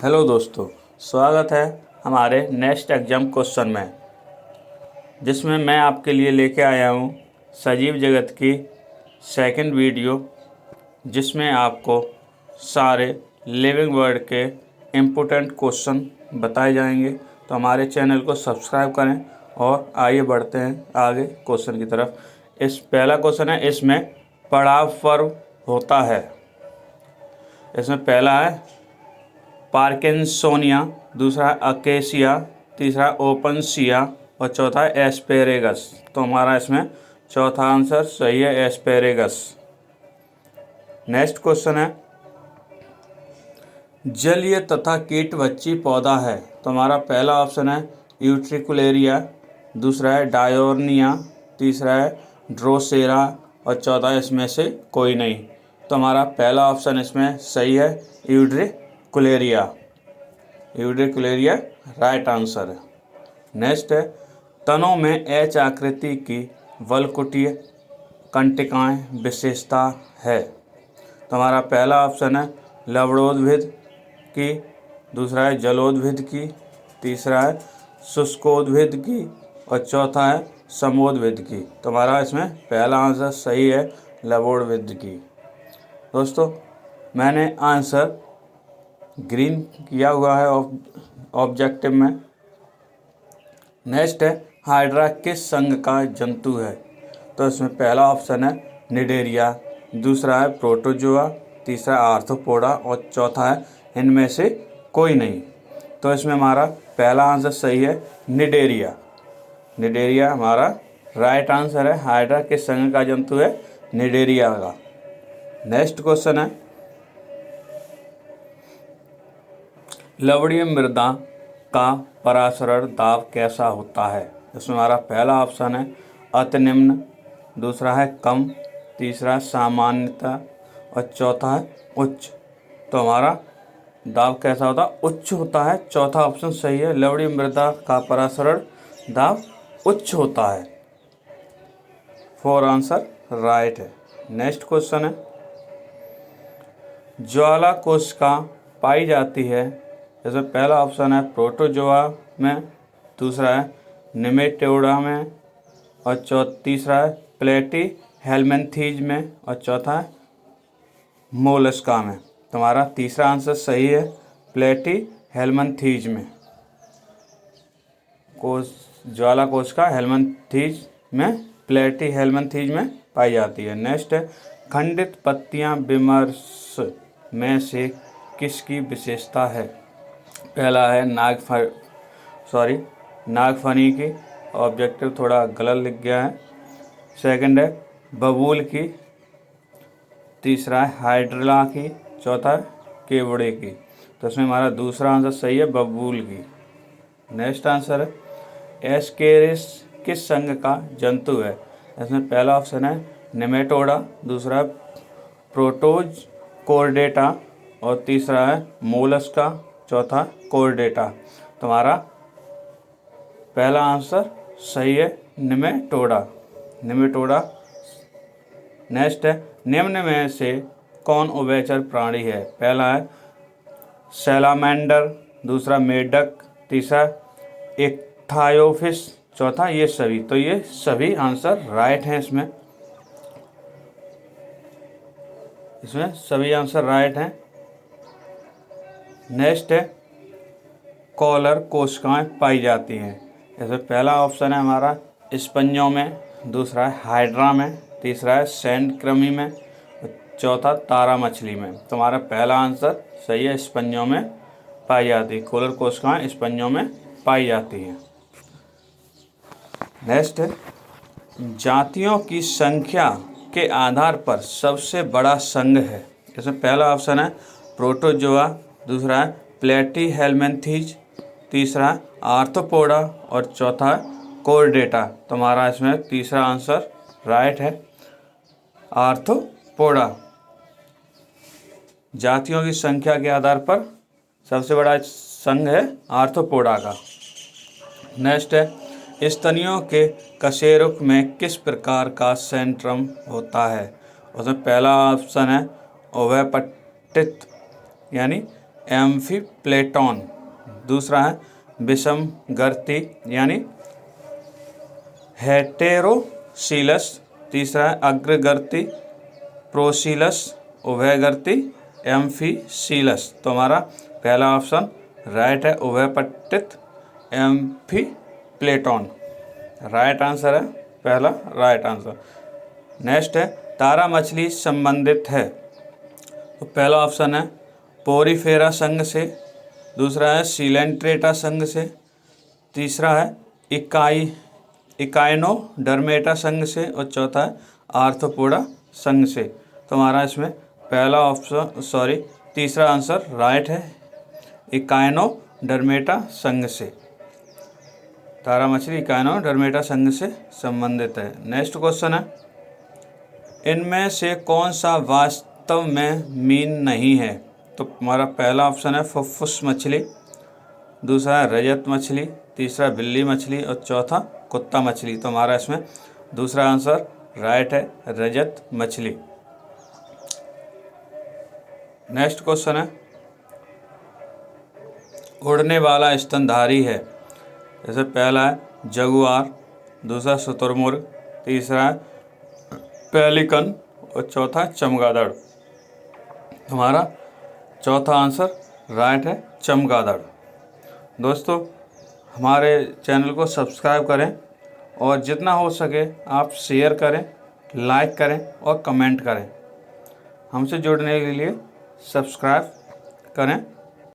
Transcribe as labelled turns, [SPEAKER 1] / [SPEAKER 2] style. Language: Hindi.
[SPEAKER 1] हेलो दोस्तों, स्वागत है हमारे नेक्स्ट एग्जाम क्वेश्चन में, जिसमें मैं आपके लिए लेके आया हूँ सजीव जगत की सेकंड वीडियो, जिसमें आपको सारे लिविंग वर्ड के इम्पोर्टेंट क्वेश्चन बताए जाएंगे। तो हमारे चैनल को सब्सक्राइब करें और आइए बढ़ते हैं आगे क्वेश्चन की तरफ। इस पहला क्वेश्चन है, इसमें पड़ाव पर्व होता है। इसमें पहला है पार्किंसोनिया, दूसरा है अकेसिया, तीसरा ओपनसिया और चौथा है एस्पेरेगस। तो हमारा इसमें चौथा आंसर सही है, एस्पेरेगस। नेक्स्ट क्वेश्चन है, जलीय तथा कीटभक्षी पौधा है। तो हमारा पहला ऑप्शन है यूट्रिकुलेरिया, दूसरा है डायोर्निया, तीसरा है ड्रोसेरा और चौथा इसमें से कोई नहीं। तो हमारा पहला ऑप्शन इसमें सही है, यूट्रिकुलेरिया। यूट्रिकुलेरिया राइट आंसर है। नेक्स्ट है, तनों में एच आकृति की वलकुटीय कंटिकाएं विशेषता है। तो हमारा पहला ऑप्शन है लवणोद्भिद की, दूसरा है जलोद्भिद की, तीसरा है शुष्कोद्भिद की और चौथा है समोद्भिद की। तो हमारा इसमें पहला आंसर सही है, लवणोद्भिद की। दोस्तों, मैंने आंसर ग्रीन किया हुआ है ऑब्जेक्टिव में। नेक्स्ट है, हाइड्रा किस संघ का जंतु है। तो इसमें पहला ऑप्शन है निडेरिया, दूसरा है प्रोटोजोआ, तीसरा आर्थ्रोपोडा और चौथा है इनमें से कोई नहीं। तो इसमें हमारा पहला आंसर सही है, निडेरिया। निडेरिया हमारा राइट आंसर है। हाइड्रा किस संघ का जंतु है, निडेरिया का। नेक्स्ट क्वेश्चन है, लवणीय मृदा का परासरण दाब कैसा होता है। इसमें हमारा पहला ऑप्शन है अति निम्न, दूसरा है कम, तीसरा सामान्यता और चौथा है उच्च। तो हमारा दाब कैसा होता है, उच्च होता है। चौथा ऑप्शन सही है, लवणीय मृदा का परासरण दाब उच्च होता है। 4 आंसर राइट है। नेक्स्ट क्वेश्चन है, ज्वाला कोशिका पाई जाती है। जैसे पहला ऑप्शन है प्रोटोजोआ में, दूसरा है निमेटोडा में और तीसरा है प्लेटी हेलमिन्थीज में और चौथा है मोलस्का में। तुम्हारा तीसरा आंसर सही है, प्लेटी हेलमिन्थीज में। ज्वाला कोशिका हेलमिन्थीज में, प्लेटी हेलमिन्थीज में पाई जाती है। नेक्स्ट है, खंडित पत्तियां विमर्श में से किसकी विशेषता है। पहला है नागफनी की, ऑब्जेक्टिव थोड़ा गलत लिख गया है। सेकंड है बबूल की, तीसरा है हाइड्रिला की, चौथा है केवड़े की। तो इसमें हमारा दूसरा आंसर सही है, बबूल की। नेक्स्ट आंसर है, एस्केरिस किस संघ का जंतु है। इसमें पहला ऑप्शन है निमेटोडा, दूसरा है प्रोटोज कोर्डेटा और तीसरा है मोलस्का, चौथा कोर्डेटा। तुम्हारा पहला आंसर सही है, निमेटोडा। निमेटोडा। नेक्स्ट है, निम्न में से कौन उभयचर प्राणी है। पहला है सैलामेंडर, दूसरा मेढक, तीसरा इक्थायोफिस, चौथा ये सभी। तो ये सभी आंसर राइट हैं। इसमें सभी आंसर राइट हैं। नेक्स्ट है, कॉलर कोशिकाएं पाई जाती हैं। जैसे पहला ऑप्शन है हमारा स्पंजों में, दूसरा है हाइड्रा में, तीसरा है सैंड क्रमी में, चौथा तारा मछली में। तुम्हारा पहला आंसर सही है, स्पंजों में पाई जाती है। कॉलर कोशिकाएं स्पंजों में पाई जाती हैं। नेक्स्ट है, जातियों की संख्या के आधार पर सबसे बड़ा संघ है। जैसे पहला ऑप्शन है प्रोटोजोआ, दूसरा है प्लेटी हेलमिन्थीज, तीसरा है आर्थ्रोपोडा और चौथा है कोर्डेटा। तुम्हारा इसमें तीसरा आंसर राइट है, आर्थ्रोपोडा। जातियों की संख्या के आधार पर सबसे बड़ा संघ है आर्थ्रोपोडा का। नेक्स्ट है, स्तनियों के कशेरुक में किस प्रकार का सेंट्रम होता है। उसमें पहला ऑप्शन है उभयपट्टित यानी एम्फीप्लेटॉन। दूसरा है विषमगर्ती यानी हेटेरोसीलस। तीसरा है अग्रगर्ती प्रोसीलस। उभयगर्ती एम्फीसीलस। तो हमारा पहला ऑप्शन राइट है, उभयपट्टित एम्फीप्लेटॉन। राइट आंसर है पहला, राइट आंसर। नेक्स्ट है तारा मछली संबंधित है। तो पहला ऑप्शन है पोरीफेरा संघ से। दूसरा है सिलेंट्रेटा संघ से। तीसरा है इकाइनोडर्मेटा संघ से। और चौथा है आर्थ्रोपोडा संघ से। तो हमारा इसमें पहला ऑप्शन तीसरा आंसर राइट है, इकाइनोडर्मेटा संघ से। तारा मछली इकाइनोडर्मेटा संघ से संबंधित है। नेक्स्ट क्वेश्चन है इनमें से कौन सा वास्तव में मीन नहीं है। तो हमारा पहला ऑप्शन है फुफ्फुस मछली। दूसरा है रजत मछली। तीसरा बिल्ली मछली। और चौथा कुत्ता मछली। तो हमारा इसमें दूसरा आंसर राइट है, रजत मछली। नेक्स्ट क्वेश्चन है उड़ने वाला स्तनधारी है। जैसे पहला है जगुआर। दूसरा शुतुरमुर्ग। तीसरा है पेलिकन। और चौथा चमगादड़। हमारा चौथा आंसर राइट है, चमगादड़। दोस्तों हमारे चैनल को सब्सक्राइब करें और जितना हो सके आप शेयर करें, लाइक करें और कमेंट करें। हमसे जुड़ने के लिए सब्सक्राइब करें।